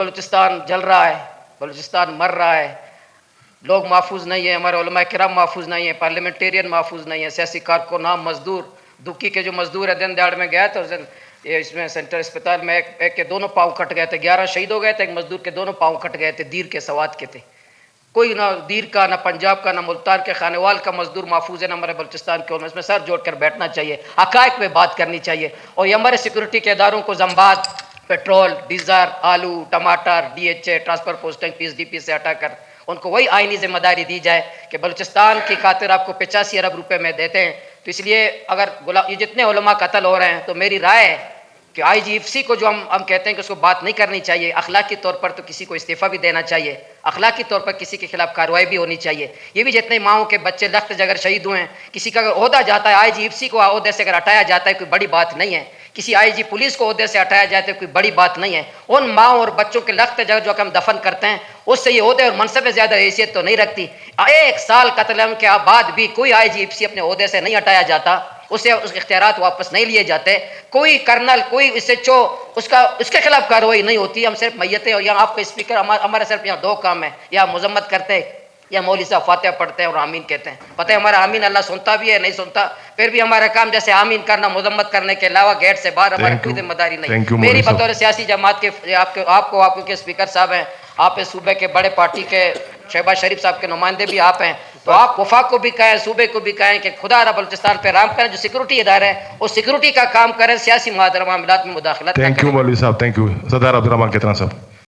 بلوچستان جل رہا ہے، بلوچستان مر رہا ہے، لوگ محفوظ نہیں ہیں، ہمارے علماء کرام محفوظ نہیں ہیں، پارلیمنٹیرین محفوظ نہیں ہیں، سیاسی کارکنان، مزدور، دکی کے جو مزدور ہیں، دن دیہڑ میں گیا تو اس میں سینٹر اسپتال میں ایک کے دونوں پاؤں کٹ گئے تھے، 11 شہید ہو گئے تھے، ایک مزدور کے دونوں پاؤں کٹ گئے تھے، دیر کے سوات کے تھے. کوئی نہ دیر کا، نہ پنجاب کا، نہ ملتان کے خانوال کا مزدور محفوظ ہے، نہ ہمارے بلوچستان کے. اس میں سر جوڑ کر بیٹھنا چاہیے، حقائق پہ بات کرنی چاہیے. اور یہ ہمارے سیکورٹی کے اداروں کو زمباد، پیٹرول، ڈیزل، آلو، ٹماٹر، D H A, transfer posting, P S D P سے ہٹا کر ان کو وہی آئینی ذمہ داری دی جائے کہ بلوچستان کی خاطر آپ کو 85 ارب روپے میں دیتے ہیں. تو اس لیے اگر یہ جتنے علماء قتل ہو رہے ہیں تو میری رائے ہے کہ آئی جی ایف سی کو جو ہم کہتے ہیں کہ اس کو بات نہیں کرنی چاہیے، اخلاقی طور پر تو کسی کو استعفیٰ بھی دینا چاہیے، اخلاقی طور پر کسی کے خلاف کارروائی بھی ہونی چاہیے. یہ بھی جتنے ماؤں کے بچے لخت جگر شہید ہوئے ہیں، کسی کا اگر عہدہ جاتا ہے، آئی جی ایف سی کو عہدے سے اگر ہٹایا جاتا ہے، کوئی بڑی بات نہیں ہے. کسی آئی جی پولیس کو عہدے سے ہٹایا جاتا ہے، کوئی بڑی بات نہیں ہے. ان ماؤں اور بچوں کے لخت جگر جو ہم دفن کرتے ہیں، اس سے یہ عہدے اور منصب میں زیادہ حیثیت تو نہیں رکھتی. 1 سال قتل عام کے بعد بھی کوئی آئی جی ایف سی اپنے عہدے سے نہیں ہٹایا جاتا، اسے اس کے اختیارات واپس نہیں لیے جاتے. کوئی کرنل، کوئی اس سے اس کے خلاف کارروائی نہیں ہوتی. ہم صرف میتیں، اور یہاں آپ کا اسپیکر، ہمارے صرف یہاں 2 کام ہیں، یا مذمت کرتے ہیں یا مولوی صاحب فاتحہ پڑھتے ہیں اور آمین کہتے ہیں. پتہ ہے ہمارا آمین اللہ سنتا بھی ہے، نہیں سنتا، پھر بھی ہمارا کام جیسے آمین کرنا، مذمت کرنے کے علاوہ گیٹ سے باہر ہماری کوئی ذمہ داری نہیں. میری بطور سیاسی جماعت کے آپ کے اسپیکر صاحب ہیں، آپ اس صوبے کے بڑے پارٹی کے شہباز شریف صاحب کے نمائندے بھی آپ ہیں، تو آپ وفاق کو بھی کہیں، صوبے کو بھی کہیں کہ خدا را بلوچستان پہ رحم کریں. جو سیکورٹی ادارے ہیں وہ سیکورٹی کا کام کریں، سیاسی معاملات میں مداخلت نہ کریں. تھینک یو مولوی صاحب، تھینک یو. صدر عبدالرحمان کتنا صاحب.